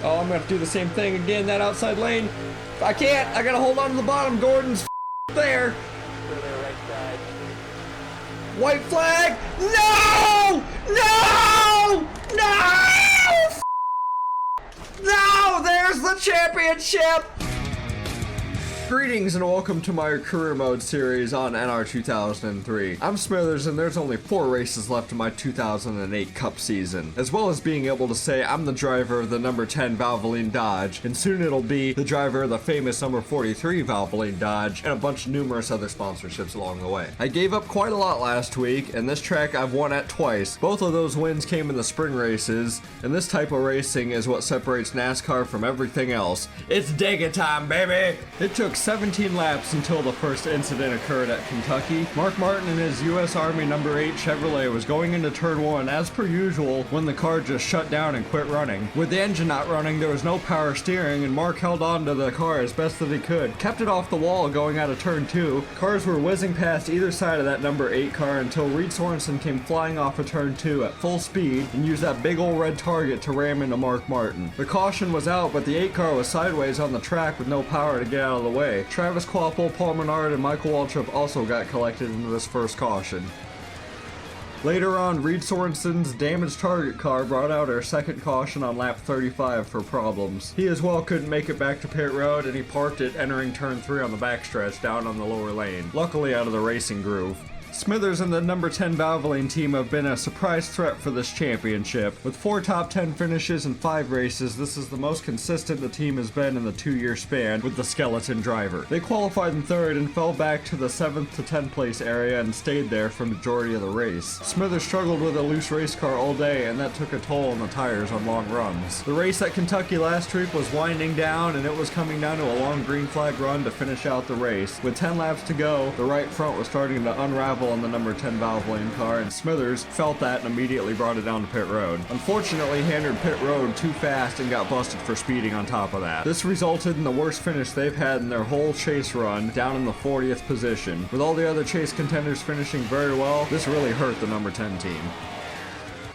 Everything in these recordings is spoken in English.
Oh, I'm gonna do the same thing again, that outside lane. I can't, I gotta hold on to the bottom. Gordon's there. White flag! No! No! No! No! There's the championship! Greetings and welcome to my career mode series on NR2003. I'm Smithers and there's only 4 races left in my 2008 Cup season. As well as being able to say I'm the driver of the number 10 Valvoline Dodge, and soon it'll be the driver of the famous number 43 Valvoline Dodge, and a bunch of numerous other sponsorships along the way. I gave up quite a lot last week, and this track I've won at twice. Both of those wins came in the spring races, and this type of racing is what separates NASCAR from everything else. It's Dega time, baby! It took 17 laps until the first incident occurred at Kentucky. Mark Martin in his U.S. Army number 8 Chevrolet was going into turn 1 as per usual when the car just shut down and quit running. With the engine not running, there was no power steering, and Mark held on to the car as best that he could. Kept it off the wall going out of turn 2. Cars were whizzing past either side of that number 8 car until Reed Sorensen came flying off of turn 2 at full speed and used that big old red target to ram into Mark Martin. The caution was out, but the 8 car was sideways on the track with no power to get out of the way. Travis Kvapil, Paul Menard, and Michael Waltrip also got collected into this first caution. Later on, Reed Sorensen's damaged target car brought out our second caution on lap 35 for problems. He as well couldn't make it back to pit road, and he parked it entering turn 3 on the backstretch down on the lower lane, luckily out of the racing groove. Smithers and the number 10 Valvoline team have been a surprise threat for this championship. With 4 top 10 finishes and 5 races, this is the most consistent the team has been in the 2-year span with the skeleton driver. They qualified in 3rd and fell back to the 7th to 10th place area and stayed there for the majority of the race. Smithers struggled with a loose race car all day, and that took a toll on the tires on long runs. The race at Kentucky last week was winding down, and it was coming down to a long green flag run to finish out the race. With 10 laps to go, the right front was starting to unravel on the number 10 Valvoline car, and Smithers felt that and immediately brought it down to pit road. Unfortunately, he entered pit road too fast and got busted for speeding on top of that. This resulted in the worst finish they've had in their whole chase run, down in the 40th position. With all the other chase contenders finishing very well, this really hurt the number 10 team.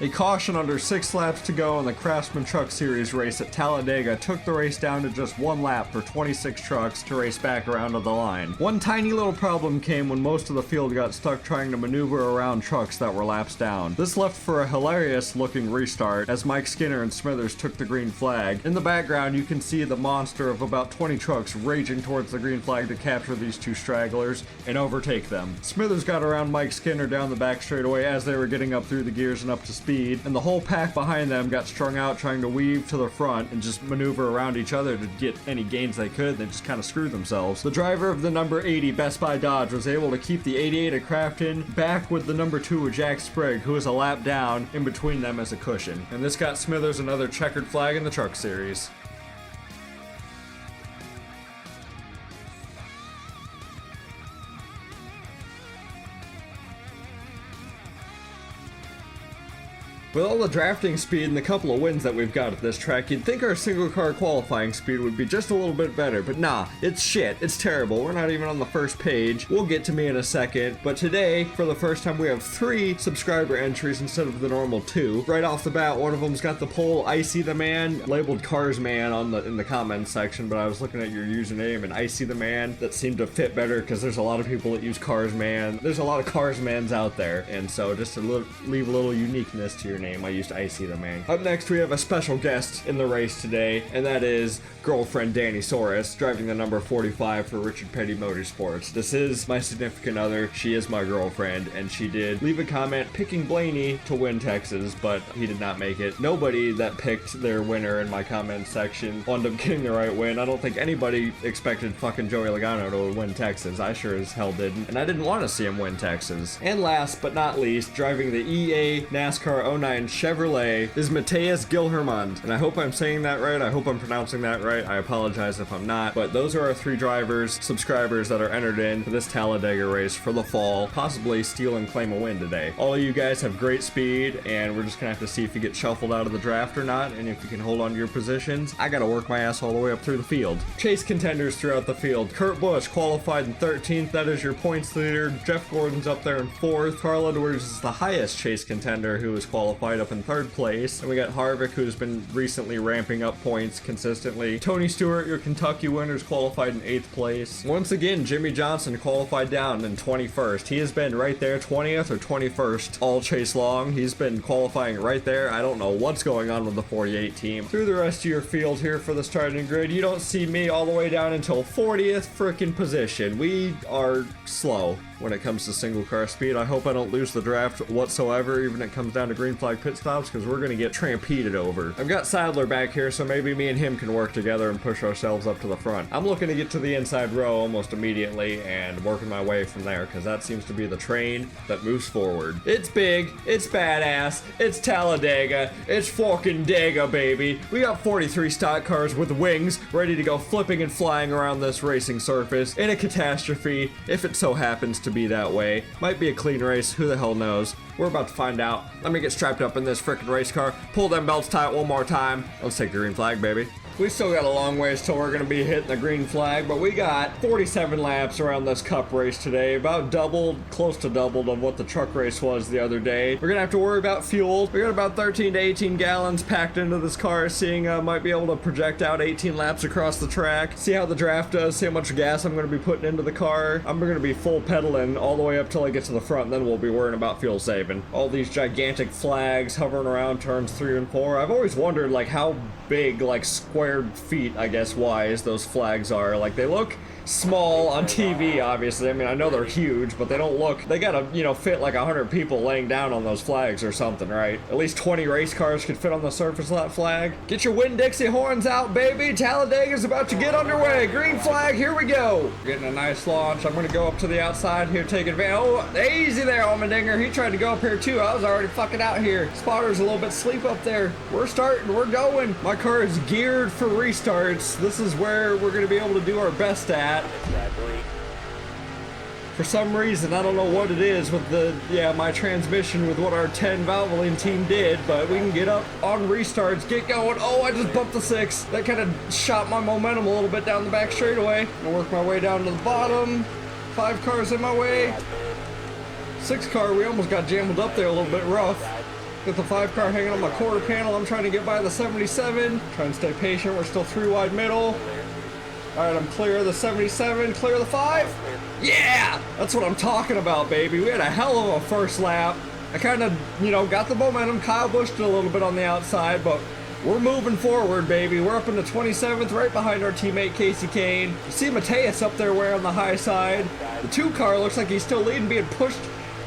A caution under 6 laps to go in the Craftsman Truck Series race at Talladega took the race down to just 1 lap for 26 trucks to race back around to the line. One tiny little problem came when most of the field got stuck trying to maneuver around trucks that were laps down. This left for a hilarious looking restart as Mike Skinner and Smithers took the green flag. In the background you can see the monster of about 20 trucks raging towards the green flag to capture these 2 stragglers and overtake them. Smithers got around Mike Skinner down the back straightaway as they were getting up through the gears and up to speed, and the whole pack behind them got strung out trying to weave to the front and just maneuver around each other to get any gains they could. They just kind of screwed themselves. The driver of the number 80 Best Buy Dodge was able to keep the 88 of Crafton back with the number 2 of Jack Sprague, who was a lap down in between them as a cushion. And this got Smithers another checkered flag in the Truck Series. With all the drafting speed and the couple of wins that we've got at this track, you'd think our single car qualifying speed would be just a little bit better, but nah, it's shit, it's terrible. We're not even on the first page. We'll get to me in a second, but today, for the first time, we have 3 subscriber entries instead of the normal 2. Right off the bat, one of them's got the poll I See the Man, labeled Cars Man in the comments section, but I was looking at your username and I See the Man, that seemed to fit better because there's a lot of people that use Cars Man. There's a lot of Cars Mans out there, and so just to leave a little uniqueness to your name, I used I See the Man. Up next, we have a special guest in the race today, and that is girlfriend Danny Soros, driving the number 45 for Richard Petty Motorsports. This is my significant other. She is my girlfriend, and she did leave a comment picking Blaney to win Texas, but he did not make it. Nobody that picked their winner in my comment section wound up getting the right win. I don't think anybody expected fucking Joey Logano to win Texas. I sure as hell didn't, and I didn't want to see him win Texas. And last but not least, driving the EA NASCAR 09 Chevrolet is Mateus Gilhermond, and I hope I'm saying that right. I hope I'm pronouncing that right. I apologize if I'm not, but those are our 3 drivers, subscribers that are entered in for this Talladega race for the fall, possibly steal and claim a win today. All of you guys have great speed, and we're just gonna have to see if you get shuffled out of the draft or not, and if you can hold on to your positions. I gotta work my ass all the way up through the field. Chase contenders throughout the field. Kurt Busch qualified in 13th, that is your points leader. Jeff Gordon's up there in 4th. Carl Edwards is the highest chase contender who was qualified qualified up in 3rd place. And we got Harvick, who's been recently ramping up points consistently. Tony Stewart, your Kentucky winners, qualified in 8th place. Once again, Jimmy Johnson qualified down in 21st. He has been right there, 20th or 21st all chase long. He's been qualifying right there. I don't know what's going on with the 48 team. Through the rest of your field here for the starting grid, you don't see me all the way down until 40th freaking position. We are slow when it comes to single car speed. I hope I don't lose the draft whatsoever, even when it comes down to green flag pit stops, because we're going to get trampeded over. I've got Sadler back here, so maybe me and him can work together and push ourselves up to the front. I'm looking to get to the inside row almost immediately and working my way from there, because that seems to be the train that moves forward. It's big, it's badass, it's Talladega, it's fucking Dega, baby. We got 43 stock cars with wings ready to go flipping and flying around this racing surface in a catastrophe, if it so happens to be that way. Might be a clean race, who the hell knows? We're about to find out. Let me get strapped up in this frickin' race car, pull them belts tight one more time. Let's take the green flag, baby. We still got a long ways till we're going to be hitting the green flag, but we got 47 laps around this cup race today, about doubled, close to doubled of what the truck race was the other day. We're going to have to worry about fuel. We got about 13 to 18 gallons packed into this car, seeing might be able to project out 18 laps across the track, see how the draft does, see how much gas I'm going to be putting into the car. I'm going to be full pedaling all the way up till I get to the front, and then we'll be worrying about fuel saving. All these gigantic flags hovering around turns 3 and 4. I've always wondered like how big, like squared feet, I guess, wise those flags are. Like, they look small on TV, obviously. I mean, I know they're huge, but they don't look, they gotta, you know, fit like 100 people laying down on those flags or something, right? At least 20 race cars could fit on the surface of that flag. Get your Winn-Dixie horns out, baby. Talladega's about to get underway. Green flag, here we go. Getting a nice launch. I'm gonna go up to the outside here, take advantage. Oh, easy there, Allmendinger. He tried to go up here too. I was already fucking out here. Spotter's a little bit asleep up there. We're starting, we're going. My car is geared for restarts. This is where we're gonna be able to do our best at. For some reason, I don't know what it is with the, my transmission with what our 10 Valvoline team did, but we can get up on restarts, get going. Oh, I just bumped the 6. That kind of shot my momentum a little bit down the back straightaway. I'm gonna work my way down to the bottom. 5 cars in my way. 6 car, we almost got jammed up there a little bit rough. Got the 5 car hanging on my quarter panel. I'm trying to get by the 77. Trying to stay patient. We're still 3 wide middle. Alright, I'm clear of the 77, clear of the 5. Yeah! That's what I'm talking about, baby. We had a hell of a first lap. I kind of, got the momentum. Kyle Busch did a little bit on the outside, but we're moving forward, baby. We're up in the 27th, right behind our teammate Casey Kane. You see Mateus up there way on the high side. The 2 car looks like he's still leading, being pushed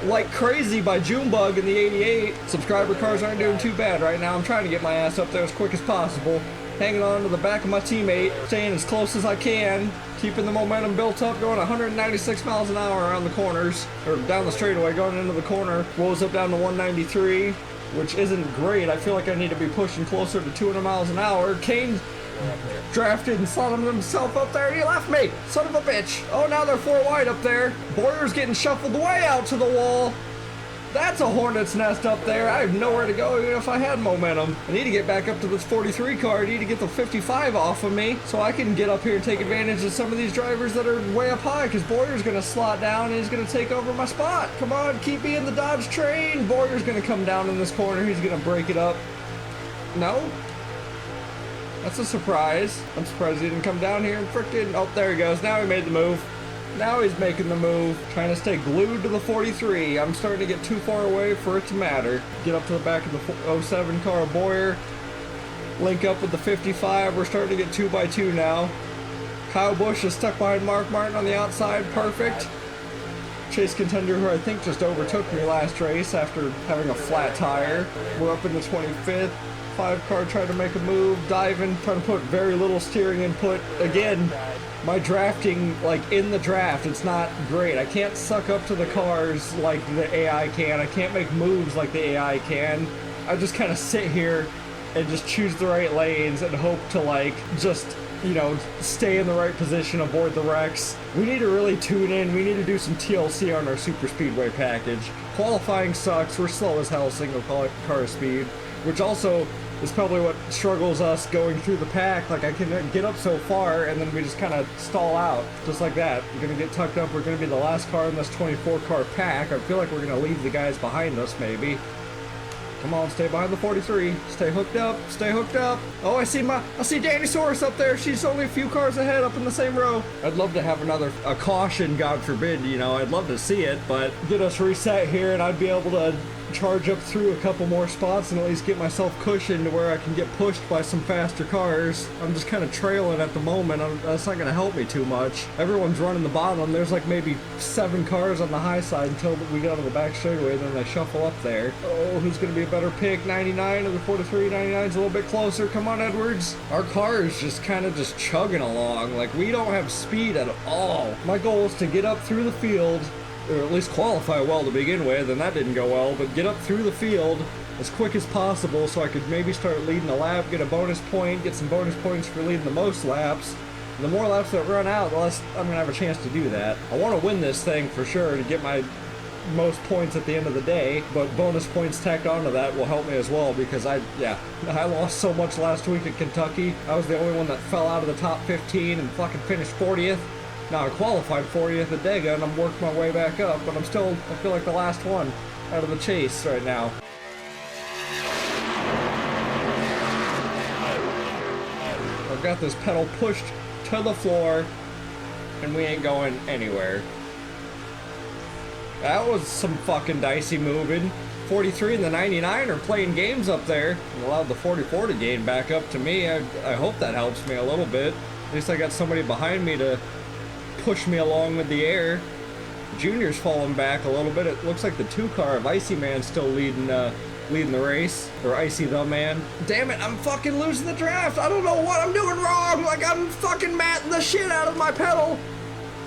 like crazy by Junebug in the 88. Subscriber cars aren't doing too bad right now. I'm trying to get my ass up there as quick as possible. Hanging on to the back of my teammate, staying as close as I can, keeping the momentum built up, going 196 miles an hour around the corners, or down the straightaway, going into the corner. Rolls up down to 193, which isn't great. I feel like I need to be pushing closer to 200 miles an hour. Kane drafted and slotted himself up there, and he left me, son of a bitch. Oh, now they're 4 wide up there. Boyer's getting shuffled way out to the wall. That's a hornet's nest up there. I have nowhere to go even if I had momentum. I need to get back up to this 43 car. I need to get the 55 off of me so I can get up here and take advantage of some of these drivers that are way up high, because Boyer's going to slot down and he's going to take over my spot. Come on, keep me in the Dodge train. Boyer's going to come down in this corner. He's going to break it up. No? That's a surprise. I'm surprised he didn't come down here and frickin'... Oh, there he goes. Now he made the move. Now he's making the move, trying to stay glued to the 43. I'm starting to get too far away for it to matter. Get up to the back of the 07 car, Boyer. Link up with the 55. We're starting to get 2 by 2 now. Kyle Busch is stuck behind Mark Martin on the outside. Perfect. Chase contender who I think just overtook me last race after having a flat tire. We're up in the 25th. 5 car trying to make a move, diving, trying to put very little steering input. Again, my drafting, like in the draft, it's not great. I can't suck up to the cars like the AI can. I can't make moves like the AI can. I just kind of sit here and just choose the right lanes and hope to like just, stay in the right position, avoid the wrecks. We need to really tune in. We need to do some TLC on our super speedway package. Qualifying sucks. We're slow as hell single car speed, which also is probably what struggles us going through the pack. Like, I can get up so far and then we just kind of stall out just like that. We're gonna get tucked up. We're gonna be the last car in this 24 car pack. I feel like we're gonna leave the guys behind us maybe. Come on, stay behind the 43. Stay hooked up. Stay hooked up. Oh, I see Danny Soros up there. She's only a few cars ahead up in the same row. I'd love to have a caution, God forbid, you know, I'd love to see it, but get us reset here and I'd be able to charge up through a couple more spots and at least get myself cushioned to where I can get pushed by some faster cars. I'm just kind of trailing at the moment. That's not going to help me too much. Everyone's running the bottom. There's like maybe 7 cars on the high side until we get on the back straightaway, then they shuffle up there. Oh, who's going to be a better pick? 99 or the 43? 99's a little bit closer. Come on, Edwards. Our car is just kind of just chugging along. Like, we don't have speed at all. My goal is to get up through the field, or at least qualify well to begin with, and that didn't go well, but get up through the field as quick as possible so I could maybe start leading a lap, get a bonus point, get some bonus points for leading the most laps. And the more laps that run out, the less I'm going to have a chance to do that. I want to win this thing for sure to get my most points at the end of the day, but bonus points tacked onto that will help me as well because I lost so much last week at Kentucky. I was the only one that fell out of the top 15 and fucking finished 40th. Now I qualified 40th at Dega and I'm working my way back up, but I feel like the last one out of the chase right now. I've got this pedal pushed to the floor and we ain't going anywhere. That was some fucking dicey moving. 43 and the 99 are playing games up there and allowed the 44 to gain back up to me. I hope that helps me a little bit. At least I got somebody behind me to push me along with the air. Junior's falling back a little bit. It looks like the 2-car of Icy Man's still leading the race, or Icy the Man. Damn it, I'm fucking losing the draft. I don't know what I'm doing wrong. Like, I'm fucking matting the shit out of my pedal,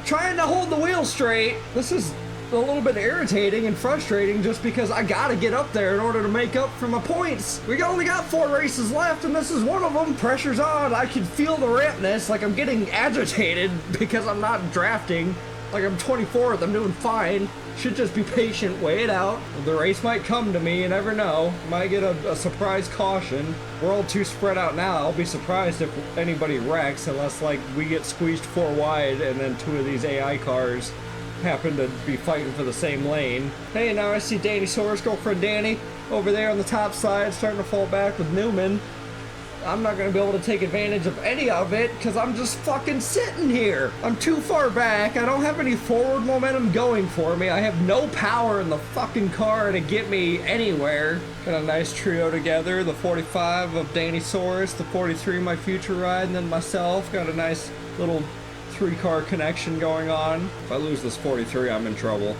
trying to hold the wheel straight. This is a little bit irritating and frustrating just because I gotta get up there in order to make up for my points. We only got 4 races left and this is one of them. Pressure's on. I can feel the rampness. Like, I'm getting agitated because I'm not drafting. Like, I'm 24th. I'm doing fine. Should just be patient, wait it out. The race might come to me, you never know. Might get a surprise caution. We're all too spread out now. I'll be surprised if anybody wrecks unless, like, we get squeezed 4 wide and then 2 of these AI cars happen to be fighting for the same lane. Hey, now I see Danny Soros' girlfriend Danny over there on the top side starting to fall back with Newman. I'm not going to be able to take advantage of any of it because I'm just fucking sitting here. I'm too far back. I don't have any forward momentum going for me. I have no power in the fucking car to get me anywhere. Got a nice trio together. The 45 of Danny Soros, the 43 my future ride, and then myself. Got a nice little 3-car connection going on. If I lose this 43, I'm in trouble.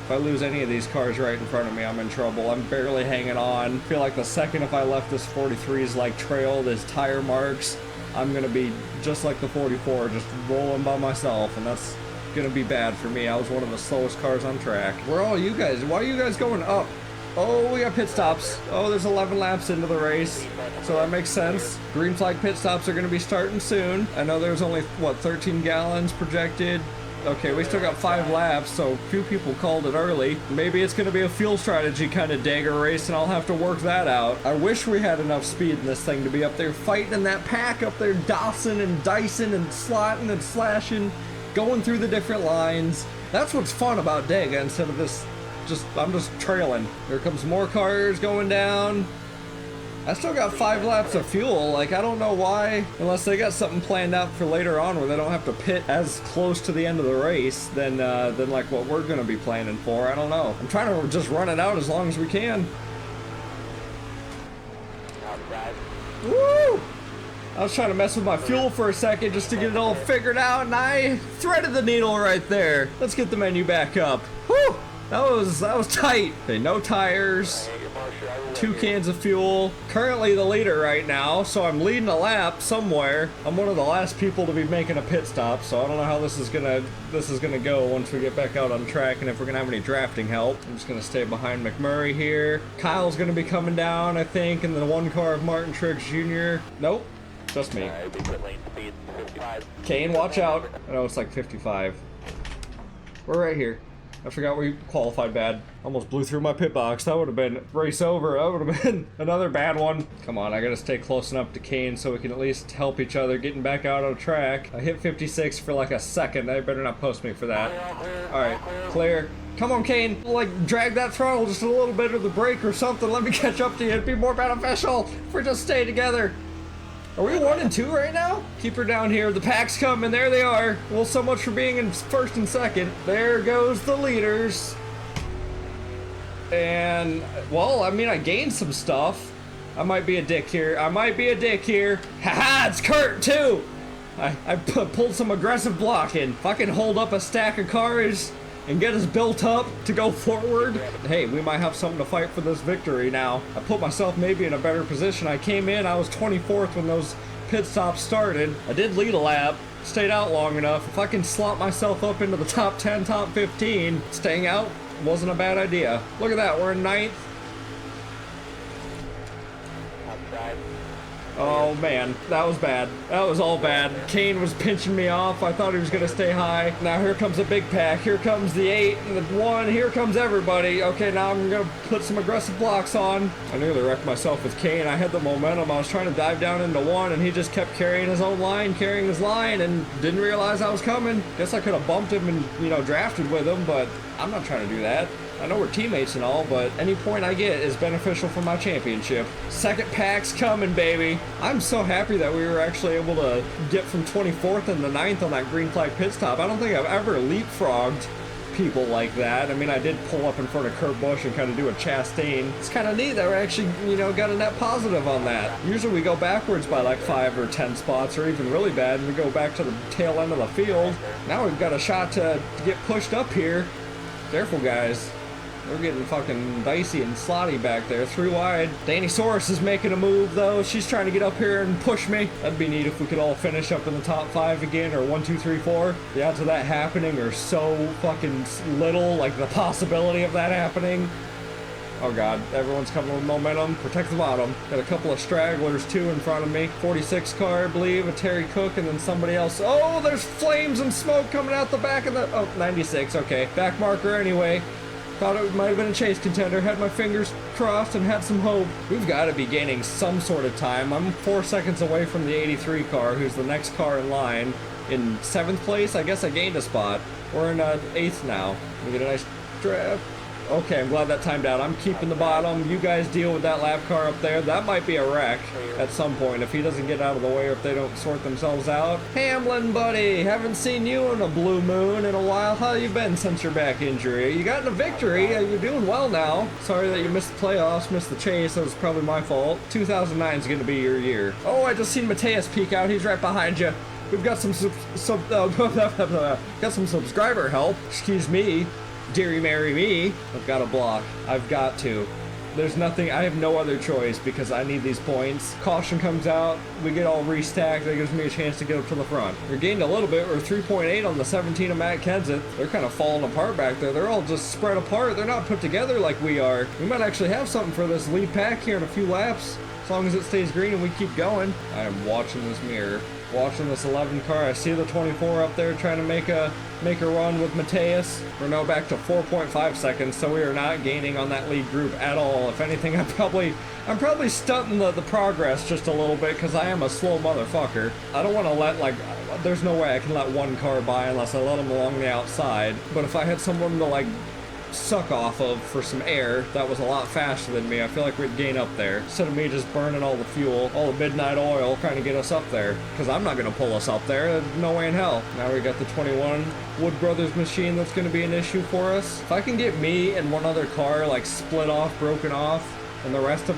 If I lose any of these cars right in front of me, I'm in trouble. I'm barely hanging on. I feel like the second if I left this 43's like trail, there's tire marks, I'm gonna be just like the 44, just rolling by myself, and that's gonna be bad for me. I was one of the slowest cars on track. Where are all you guys? Why are you guys going up? Oh, we got pit stops. Oh, there's 11 laps into the race, so that makes sense. Green flag pit stops are going to be starting soon. I know there's only, what, 13 gallons projected? Okay, we still got 5 laps, so few people called it early. Maybe it's going to be a fuel strategy kind of dagger race, and I'll have to work that out. I wish we had enough speed in this thing to be up there fighting in that pack up there, dossing and dicing and slotting and slashing, going through the different lines. That's what's fun about Dega instead of this. I'm just trailing. Here comes more cars going down. I still got 5 laps of fuel. Like, I don't know why, unless they got something planned out for later on where they don't have to pit as close to the end of the race than like what we're gonna be planning for. I don't know. I'm trying to just run it out as long as we can. Woo! I was trying to mess with my fuel for a second just to get it all figured out, and I threaded the needle right there. Let's get the menu back up. Woo! That was tight. Okay, no tires, 2 cans of fuel. Currently the leader right now, so I'm leading a lap somewhere. I'm one of the last people to be making a pit stop, so I don't know how this is gonna go once we get back out on track and if we're gonna have any drafting help. I'm just gonna stay behind McMurray here. Kyle's gonna be coming down, I think, in the 1 car of Martin Truex Jr. Nope, just me. Kane, watch out. I know it's like 55. We're right here. I forgot we qualified bad. Almost blew through my pit box. That would have been race over. That would have been another bad one. Come on, I gotta stay close enough to Kane so we can at least help each other getting back out on track. I hit 56 for like a second. They better not post me for that. Alright, clear. Come on, Kane. Like, drag that throttle just a little bit of the brake or something. Let me catch up to you. It'd be more beneficial if we just stay together. Are we 1 and 2 right now? Keep her down here. The pack's coming. There they are. Well, so much for being in first and second. There goes the leaders. And, well, I mean, I gained some stuff. I might be a dick here. Haha, it's Kurt, too. I pulled some aggressive blocking. If I can hold up a stack of cars and get us built up to go forward, hey, we might have something to fight for this victory now. I put myself maybe in a better position. I came in, I was 24th when those pit stops started. I did lead a lap, stayed out long enough. If I can slot myself up into the top 10, top 15, staying out wasn't a bad idea. Look at that, we're in 9th. Oh man, that was bad. That was all bad. Kane was pinching me off. I thought he was gonna stay high. Now here comes a big pack. Here comes the 8 and the 1. Here comes everybody. Okay, now I'm gonna put some aggressive blocks on. I nearly wrecked myself with Kane. I had the momentum. I was trying to dive down into 1 and he just kept carrying his own line, and didn't realize I was coming. Guess I could have bumped him and, you know, drafted with him, but I'm not trying to do that. I know we're teammates and all, but any point I get is beneficial for my championship. Second pack's coming, baby. I'm so happy that we were actually able to get from 24th and the 9th on that green flag pit stop. I don't think I've ever leapfrogged people like that. I mean, I did pull up in front of Kurt Busch and kind of do a Chastain. It's kind of neat that we actually, you know, got a net positive on that. Usually we go backwards by like 5 or 10 spots, or even really bad, and we go back to the tail end of the field. Now we've got a shot to get pushed up here. Careful, guys. We're getting fucking dicey and slotty back there. 3 wide. Danny Soros is making a move, though. She's trying to get up here and push me. That'd be neat if we could all finish up in the top 5 again, or 1, 2, 3, 4. The odds of that happening are so fucking little, like the possibility of that happening. Oh god, everyone's coming with momentum. Protect the bottom. Got a couple of stragglers too in front of me. 46 car, I believe, a Terry Cook, and then somebody else. Oh, there's flames and smoke coming out the back of the... Oh, 96, okay. Back marker anyway. Thought it might have been a chase contender. Had my fingers crossed and had some hope. We've got to be gaining some sort of time. I'm 4 seconds away from the 83 car, who's the next car in line. In 7th place, I guess I gained a spot. We're in 8th now. We get a nice draft. Okay, I'm glad that timed out. I'm keeping the bottom. You guys deal with that lap car up there. That might be a wreck at some point if he doesn't get out of the way, or if they don't sort themselves out. Hamlin, buddy, haven't seen you in a blue moon in a while. How you been since your back injury? You got in a victory. You're doing well now. Sorry that you missed the playoffs, missed the chase. That was probably my fault. 2009 is going to be your year. Oh, I just seen Mateus peek out. He's right behind you. We've got some got some subscriber help. Excuse me. Deary marry me. I've got to block. I've got to. There's nothing, I have no other choice because I need these points. Caution comes out, we get all restacked, that gives me a chance to get up to the front. We're gained a little bit, we're 3.8 on the 17 of Matt Kenseth. They're kind of falling apart back there. They're all just spread apart. They're not put together like we are. We might actually have something for this lead pack here in a few laps, as long as it stays green and we keep going. I am watching this mirror. Watching this 11 car. I see the 24 up there trying to make a run with Mateus. We're now back to 4.5 seconds, so we are not gaining on that lead group at all. If anything, I'm probably stunting the progress just a little bit because I am a slow motherfucker. I don't want to let, like, there's no way I can let one car by unless I let them along the outside. But if I had someone to, like, suck off of for some air that was a lot faster than me, I feel like we'd gain up there instead of me just burning all the fuel, all the midnight oil trying to get us up there, because I'm not going to pull us up there. There's no way in hell. Now we got the 21 Wood Brothers machine that's going to be an issue for us. If I can get me and one other car like split off, broken off, and the rest of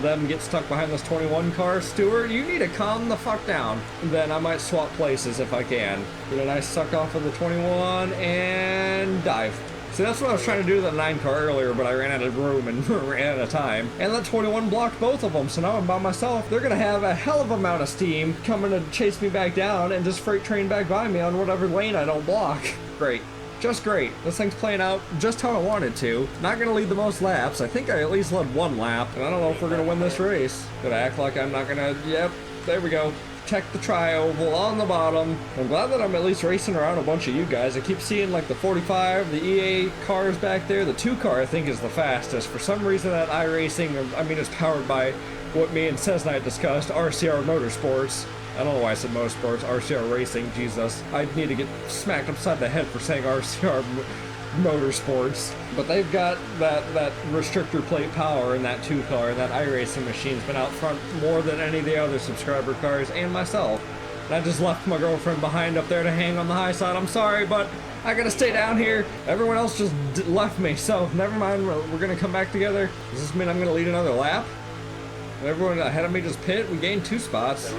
them get stuck behind this 21 car, Stewart, you need to calm the fuck down. Then I might swap places if I can. Get a nice suck off of the 21 and dive. See, that's what I was trying to do to the 9 car earlier, but I ran out of room and ran out of time. And that 21 blocked both of them, so now I'm by myself. They're gonna have a hell of a amount of steam coming to chase me back down and just freight train back by me on whatever lane I don't block. Great. Just great. This thing's playing out just how I wanted to. Not gonna lead the most laps. I think I at least led 1 lap, and I don't know if we're gonna win this race. Gonna act like I'm not gonna, yep, there we go. Check the tri-oval on the bottom. I'm glad that I'm at least racing around a bunch of you guys. I keep seeing like the 45, the EA cars back there. The 2 car I think is the fastest. For some reason that iRacing, I mean, it's powered by what me and Cessna discussed, RCR Motorsports. I don't know why I said Motorsports, RCR Racing, Jesus. I need to get smacked upside the head for saying RCR motorsports. But they've got that restrictor plate power in that 2 car, and that iRacing machine's been out front more than any of the other subscriber cars and myself. And I just left my girlfriend behind up there to hang on the high side. I'm sorry, but I gotta stay down here. Everyone else just left me, so never mind. We're gonna come back together. Does this mean I'm gonna lead another lap? Everyone ahead of me just pit. We gained 2 spots.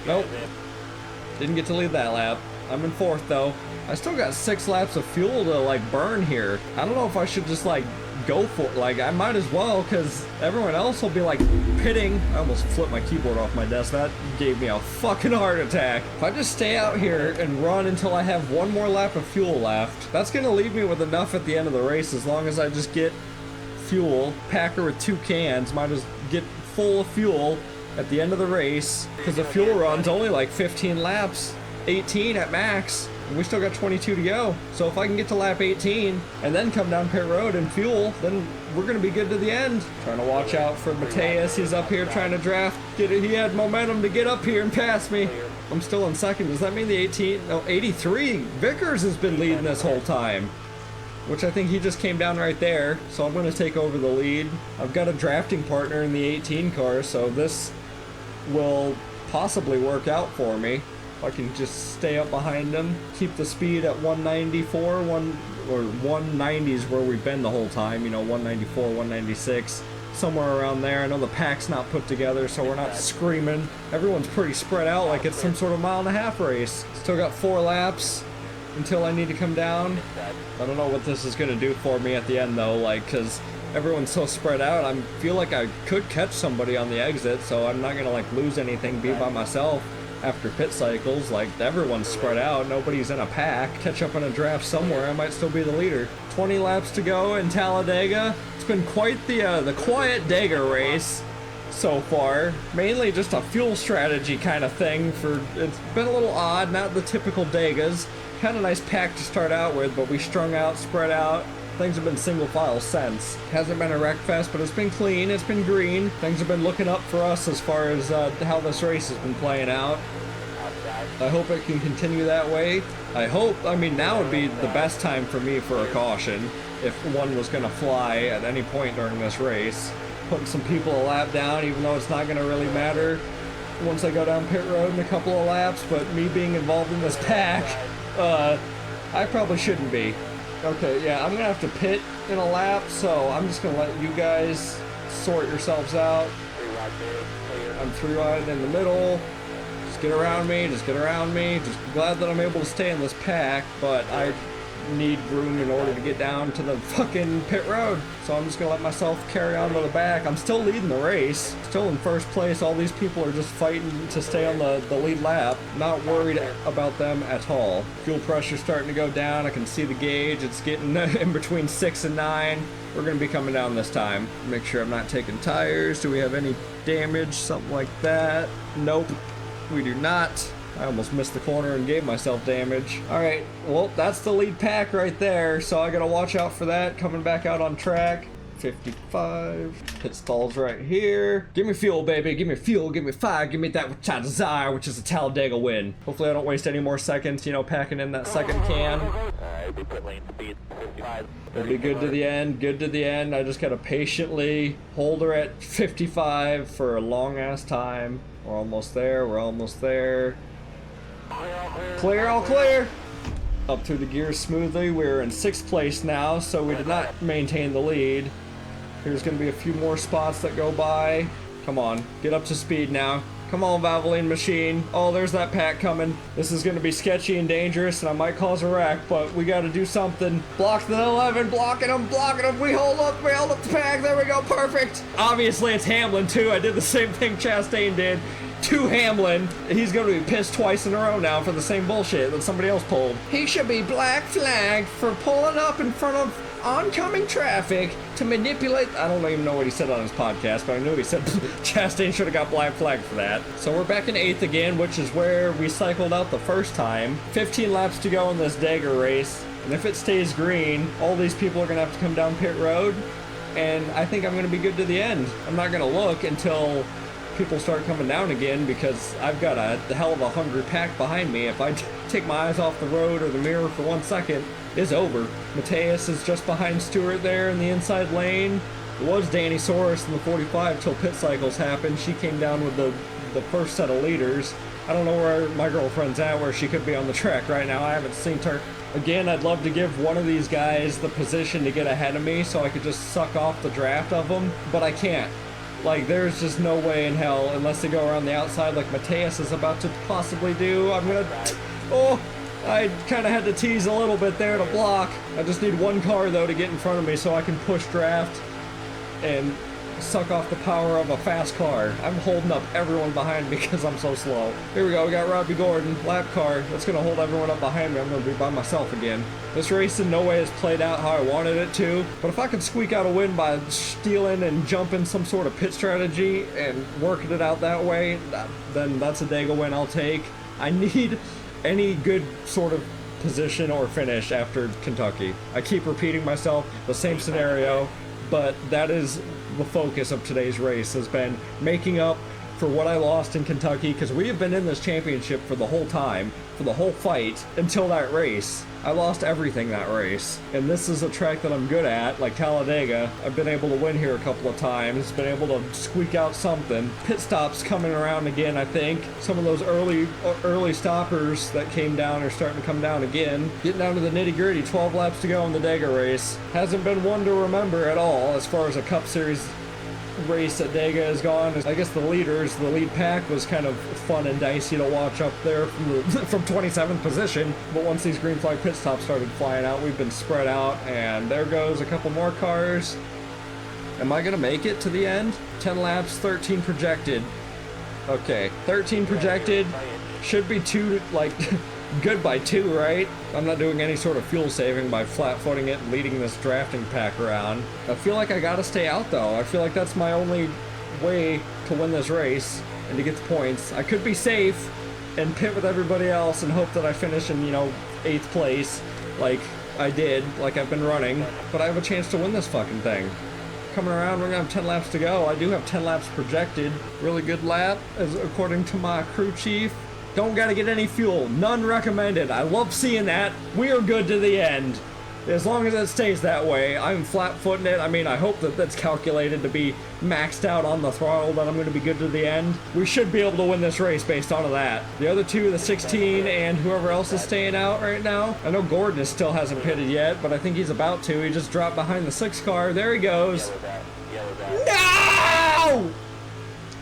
Nope. Didn't get to lead that lap. I'm in 4th though. I still got 6 laps of fuel to like burn here. I don't know if I should just like go for it. Like I might as well, because everyone else will be like pitting. I almost flipped my keyboard off my desk. That gave me a fucking heart attack. If I just stay out here and run until I have 1 more lap of fuel left, that's gonna leave me with enough at the end of the race, as long as I just get fuel. Packer with 2 cans, might as get full of fuel at the end of the race, because the fuel run's only like 15 laps, 18 at max, and we still got 22 to go. So if I can get to lap 18 and then come down pit road and fuel, then we're gonna be good to the end. Trying to watch out for Mateus. He's up here trying to draft. He had momentum to get up here and pass me. I'm still in 2nd. Does that mean the 83 Vickers has been leading this whole time? Which I think he just came down right there, so I'm going to take over the lead. I've got a drafting partner in the 18 car, so this will possibly work out for me. If I can just stay up behind him, keep the speed at 194, or 190 is where we've been the whole time, you know, 194, 196, somewhere around there. I know the pack's not put together, so we're not screaming. Everyone's pretty spread out like it's some sort of 1.5 mile race. Still got 4 laps until I need to come down. I don't know what this is gonna do for me at the end though, like, cause everyone's so spread out. I feel like I could catch somebody on the exit, so I'm not gonna like lose anything, be by myself after pit cycles. Like, everyone's spread out, nobody's in a pack. Catch up on a draft somewhere, I might still be the leader. 20 laps to go in Talladega. It's been quite the quiet Dega race so far. Mainly just a fuel strategy kind of thing. It's been a little odd, not the typical Degas. Kind of nice pack to start out with, but we strung out, spread out. Things have been single file since. Hasn't been a wreck fest, but it's been clean, it's been green. Things have been looking up for us as far as how this race has been playing out. I hope it can continue that way. I mean, now would be the best time for me for a caution, if one was gonna fly at any point during this race. Putting some people a lap down, even though it's not gonna really matter once I go down pit road in a couple of laps, but me being involved in this pack, I probably shouldn't be. Okay, yeah, I'm gonna have to pit in a lap, so I'm just gonna let you guys sort yourselves out. I'm 3 riding in the middle. Just get around me, just get around me. Just glad that I'm able to stay in this pack, but I need room in order to get down to the fucking pit road. So I'm just gonna let myself carry on to the back. I'm still leading the race, still in 1st place. All these people are just fighting to stay on the lead lap. Not worried about them at all. Fuel pressure's starting to go down. I can see the gauge. It's getting in between 6 and 9. We're gonna be coming down this time. Make sure I'm not taking tires. Do we have any damage? Something like that? Nope, we do not. I almost missed the corner and gave myself damage. Alright, well, that's the lead pack right there, so I gotta watch out for that coming back out on track. 55. Pit stalls right here. Give me fuel, baby. Give me fuel. Give me fire. Give me that which I desire, which is a Talladega win. Hopefully I don't waste any more seconds, you know, packing in that 2nd can. It'll be good to the end. Good to the end. I just gotta patiently hold her at 55 for a long ass time. We're almost there. We're almost there. Clear, all clear. Up through the gears smoothly. We're in 6th place now, so we did not maintain the lead. There's going to be a few more spots that go by. Come on, get up to speed now. Come on, Valvoline machine. Oh, there's that pack coming. This is going to be sketchy and dangerous, and I might cause a wreck, but we got to do something. Block the 11, blocking them, blocking them. We hold up the pack. There we go, perfect. Obviously, it's Hamlin, too. I did the same thing Chastain did to Hamlin. He's going to be pissed twice in a row now for the same bullshit that somebody else pulled. He should be black flagged for pulling up in front of oncoming traffic to manipulate. I don't even know what he said on his podcast, but I knew he said Chastain should have got black flagged for that. So we're back in 8th again, which is where we cycled out the first time. 15 laps to go in this Dagger race, and if it stays green, all these people are going to have to come down pit road, and I think I'm going to be good to the end. I'm not going to look until people start coming down again, because I've got a hell of a hungry pack behind me. If I take my eyes off the road or the mirror for 1 second, it's over. Mateus is just behind Stewart there in the inside lane. It was Danny Soros in the 45 till pit cycles happened. She came down with the first set of leaders. I don't know where my girlfriend's at, where she could be on the track right now. I haven't seen her. Again, I'd love to give one of these guys the position to get ahead of me so I could just suck off the draft of them, but I can't. Like, there's just no way in hell, unless they go around the outside like Mateus is about to possibly do. I'm gonna... Oh! I kind of had to tease a little bit there to block. I just need one car, though, to get in front of me so I can push draft and suck off the power of a fast car. I'm holding up everyone behind me because I'm so slow. Here we go, we got Robbie Gordon, lap car. That's going to hold everyone up behind me. I'm going to be by myself again. This race in no way has played out how I wanted it to, but if I could squeak out a win by stealing and jumping some sort of pit strategy and working it out that way, then that's a Dega win I'll take. I need any good sort of position or finish after Kentucky. I keep repeating myself, the same scenario, but that is the focus of today's race, has been making up for what I lost in Kentucky, because we have been in this championship for the whole time, for the whole fight, until that race. I lost everything that race, and this is a track that I'm good at, like Talladega. I've been able to win here a couple of times, been able to squeak out something. Pit stops coming around again, I think. Some of those early stoppers that came down are starting to come down again. Getting down to the nitty-gritty, 12 laps to go in the Dega race. Hasn't been one to remember at all as far as a Cup Series race at Dega is gone. I guess the lead pack was kind of fun and dicey to watch up there from 27th position, but once these green flag pit stops started flying out, we've been spread out, and there goes a couple more cars. Am I gonna make it to the end? 10 laps, 13 projected. Okay, 13 projected, should be 2, like, good by 2, right? I'm not doing any sort of fuel saving by flat-footing it and leading this drafting pack around. I feel like I gotta stay out, though. I feel like that's my only way to win this race and to get the points. I could be safe and pit with everybody else and hope that I finish in, 8th place, like I did, like I've been running, but I have a chance to win this fucking thing. Coming around, we're gonna have 10 laps to go. I do have 10 laps projected. Really good lap, as according to my crew chief. Don't gotta get any fuel. None recommended. I love seeing that. We are good to the end. As long as it stays that way, I'm flat-footing it. I mean, I hope that that's calculated to be maxed out on the throttle, that I'm going to be good to the end. We should be able to win this race based on that. The other two, the 16 and whoever else is staying out right now. I know Gordon still hasn't pitted yet, but I think he's about to. He just dropped behind the 6 car. There he goes. No!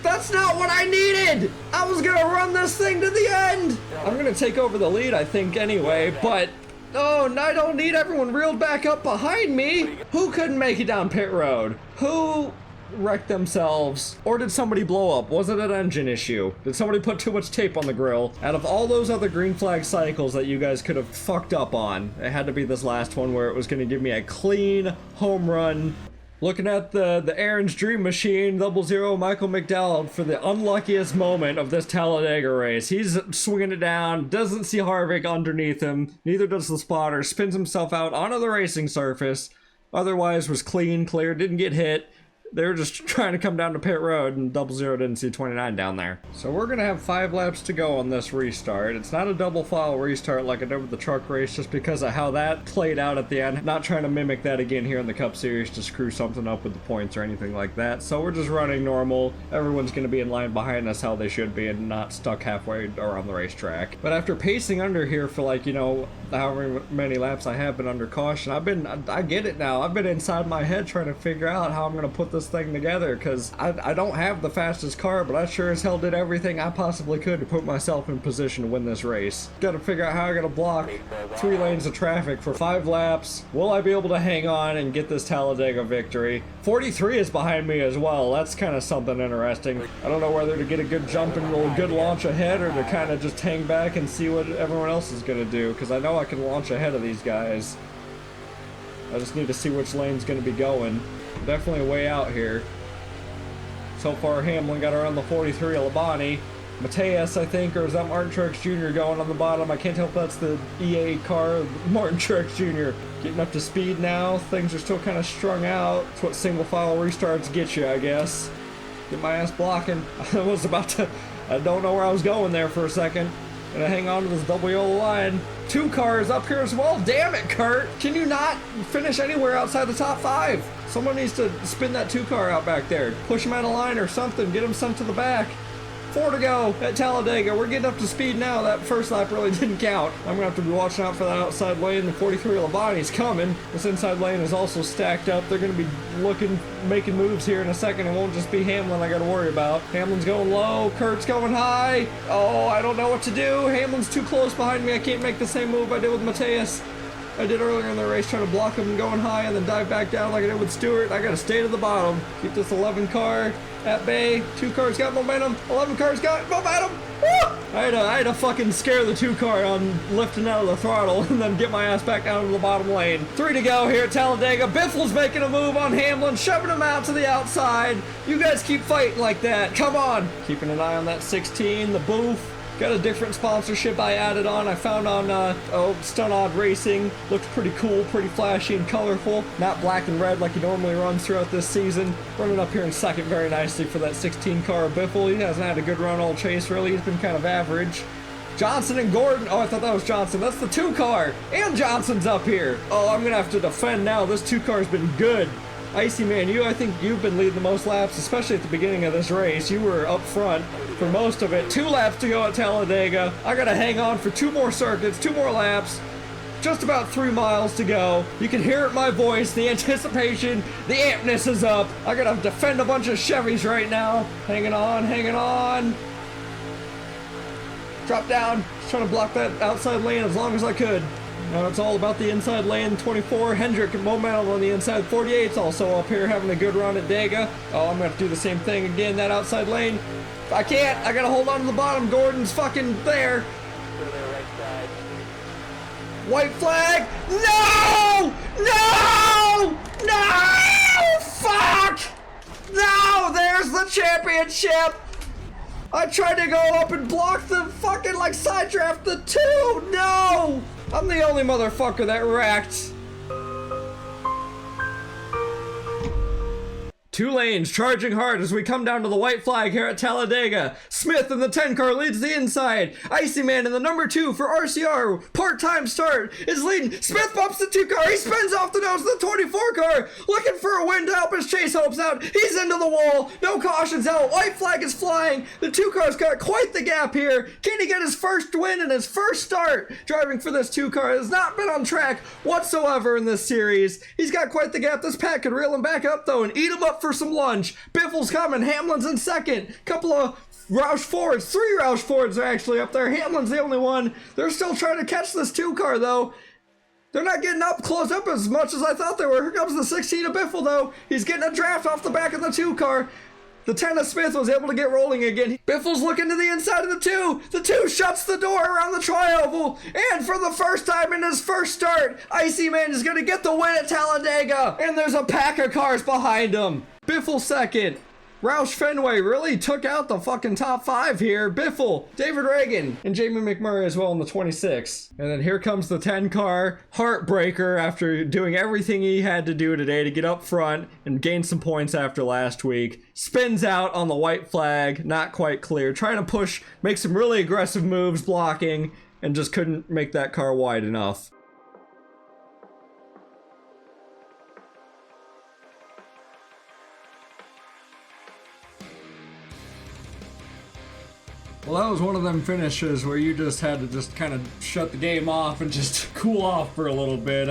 That's not what I needed! I was gonna run this thing to the end! I'm gonna take over the lead, I think, anyway, but... Oh, I don't need everyone reeled back up behind me! Who couldn't make it down pit road? Who wrecked themselves? Or did somebody blow up? Was it an engine issue? Did somebody put too much tape on the grill? Out of all those other green flag cycles that you guys could have fucked up on, it had to be this last one where it was gonna give me a clean home run. Looking at the Aaron's Dream Machine, 00 Michael McDowell for the unluckiest moment of this Talladega race. He's swinging it down, doesn't see Harvick underneath him, neither does the spotter, spins himself out onto the racing surface, otherwise was clear, didn't get hit. They were just trying to come down to pit road, and 00 didn't see 29 down there. So we're gonna have 5 laps to go on this restart. It's not a double file restart like I did with the truck race, just because of how that played out at the end. Not trying to mimic that again here in the Cup Series to screw something up with the points or anything like that. So we're just running normal. Everyone's gonna be in line behind us how they should be and not stuck halfway around the racetrack. But after pacing under here for, like, however many laps I have been under caution, I get it now. I've been inside my head trying to figure out how I'm gonna put this thing together, because I don't have the fastest car, but I sure as hell did everything I possibly could to put myself in position to win this race. Gotta figure out how I gotta block 3 lanes of traffic for 5 laps. Will I be able to hang on and get this Talladega victory? 43 is behind me as well. That's kind of something interesting. I don't know whether to get a good jump and a good launch ahead, or to kind of just hang back and see what everyone else is gonna do, because I know I can launch ahead of these guys. I just need to see which lane's gonna be going. Definitely way out here. So far, Hamlin got around the 43 of Labonte. Mateus, I think, or is that Martin Truex Jr. going on the bottom? I can't tell if that's the EA car, Martin Truex Jr. Getting up to speed now. Things are still kind of strung out. It's what single file restarts get you, I guess. Get my ass blocking. I was about to, I don't know where I was going there for a second. Gonna hang on to this double yellow line. 2 cars up here as well. Damn it, Kurt. Can you not finish anywhere outside the top 5? Someone needs to spin that 2 car out back there. Push him out of line or something. Get him sent to the back. 4 to go at Talladega. We're getting up to speed now. That first lap really didn't count. I'm gonna have to be watching out for that outside lane. The 43 Labonte's coming. This inside lane is also stacked up. They're gonna be making moves here in a second. It won't just be Hamlin I gotta worry about. Hamlin's going low. Kurt's going high. Oh, I don't know what to do. Hamlin's too close behind me. I can't make the same move I did with Mateus. I did earlier in the race, trying to block him and going high and then dive back down like I did with Stewart. I gotta stay to the bottom. Keep this 11 car at bay. 2 cars got momentum. 11 cars got momentum. Woo! I had to fucking scare the 2 car on lifting out of the throttle and then get my ass back down to the bottom lane. 3 to go here at Talladega. Biffle's making a move on Hamlin, shoving him out to the outside. You guys keep fighting like that. Come on. Keeping an eye on that 16, the booth. Got a different sponsorship I added on. I found on Stunt Racing. Looked pretty cool, pretty flashy and colorful. Not black and red like he normally runs throughout this season. Running up here in second very nicely for that 16 car Biffle. He hasn't had a good run all chase really. He's been kind of average. Johnson and Gordon. Oh, I thought that was Johnson. That's the 2 car. And Johnson's up here. Oh, I'm gonna have to defend now. This 2 car's been good. Icy Man, I think you've been leading the most laps, especially at the beginning of this race. You were up front for most of it. 2 laps to go at Talladega. I gotta hang on for 2 more circuits, 2 more laps. Just about 3 miles to go. You can hear it in my voice. The anticipation, the ampness is up. I gotta defend a bunch of Chevys right now. Hanging on, hanging on. Drop down. Just trying to block that outside lane as long as I could. Now it's all about the inside lane. 24, Hendrick and momentum on the inside. 48's also up here having a good run at Dega. Oh, I'm gonna have to do the same thing again, that outside lane. I can't, I gotta hold on to the bottom. Gordon's fucking there. White flag, no! No! No! Fuck! No, there's the championship! I tried to go up and block the fucking, side draft the 2, no! I'm the only motherfucker that wrecked. 2 lanes charging hard as we come down to the white flag here at Talladega. Smith in the 10 car leads the inside. Icy Man in the number 2 for RCR part-time start is leading. Smith bumps the 2 car. He spins off the nose of the 24 car. Looking for a win to help his chase hopes out. He's into the wall. No cautions out. White flag is flying. The 2 car's got quite the gap here. Can he get his first win in his first start? Driving for this 2 car has not been on track whatsoever in this series. He's got quite the gap. This pack could reel him back up though and eat him up for some lunch. Biffle's coming. Hamlin's in second. Couple of Roush Fords. 3 Roush Fords are actually up there. Hamlin's the only one. They're still trying to catch this 2 car though. They're not getting up close up as much as I thought they were. Here comes the 16 of Biffle though. He's getting a draft off the back of the 2 car. The 10 of Smith was able to get rolling again. Biffle's looking to the inside of the 2. The 2 shuts the door around the trioval. And for the first time in his first start, Icy Man is going to get the win at Talladega. And there's a pack of cars behind him. Biffle second. Roush Fenway really took out the fucking top 5 here. Biffle, David Reagan, and Jamie McMurray as well in the 26. And then here comes the 10 car, Heartbreaker, after doing everything he had to do today to get up front and gain some points after last week. Spins out on the white flag, not quite clear. Trying to push, make some really aggressive moves, blocking, and just couldn't make that car wide enough. Well, that was one of them finishes where you just had to just kind of shut the game off and just cool off for a little bit.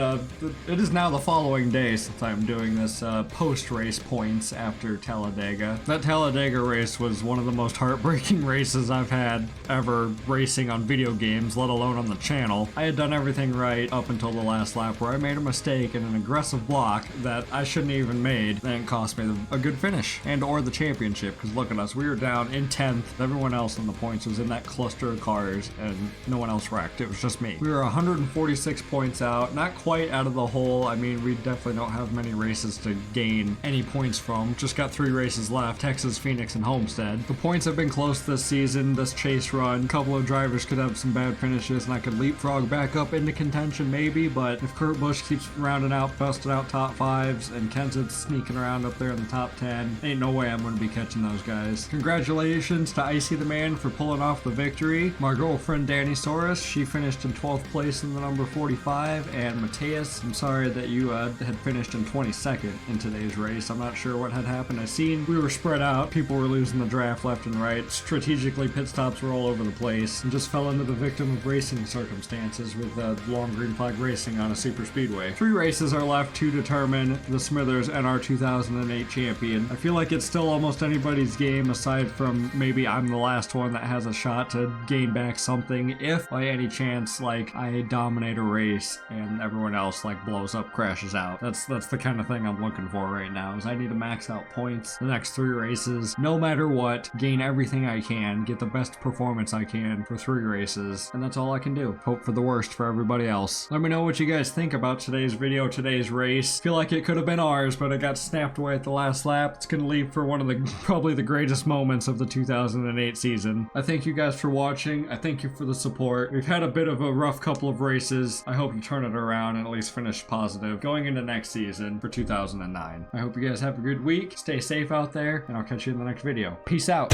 It is now the following day since I'm doing this post-race points after Talladega. That Talladega race was one of the most heartbreaking races I've had ever racing on video games, let alone on the channel. I had done everything right up until the last lap where I made a mistake in an aggressive block that I shouldn't have even made, and it cost me a good finish and or the championship, because look at us, we were down in 10th, everyone else on the point points was in that cluster of cars, and no one else wrecked. It was just me. We were 146 points out, not quite out of the hole. I mean, we definitely don't have many races to gain any points from. Just got 3 races left: Texas, Phoenix, and Homestead. The points have been close this season, this chase run. A couple of drivers could have some bad finishes, and I could leapfrog back up into contention maybe, but if Kurt Busch keeps rounding out, busting out top 5s, and Kenseth's sneaking around up there in the top 10, ain't no way I'm going to be catching those guys. Congratulations to Icy the Man for pulling off the victory. My girlfriend Danny Soros, she finished in 12th place in the number 45, and Mateus, I'm sorry that you had finished in 22nd in today's race. I'm not sure what had happened. I seen we were spread out, people were losing the draft left and right, strategically pit stops were all over the place, and just fell into the victim of racing circumstances with long green flag racing on a super speedway. 3 races are left to determine the Smithers NR2008 champion. I feel like it's still almost anybody's game, aside from maybe I'm the last one that has a shot to gain back something, if by any chance like I dominate a race and everyone else like blows up, crashes out. That's the kind of thing I'm looking for right now, is I need to max out points the next 3 races, no matter what, gain everything I can, get the best performance I can for 3 races, and that's all I can do. Hope for the worst for everybody else. Let me know what you guys think about today's video, today's race. Feel like it could have been ours, but it got snapped away at the last lap. It's gonna leave for one of the probably the greatest moments of the 2008 season. I thank you guys for watching. I thank you for the support. We've had a bit of a rough couple of races. I hope you turn it around and at least finish positive going into next season for 2009. I hope you guys have a good week. Stay safe out there, and I'll catch you in the next video. Peace out.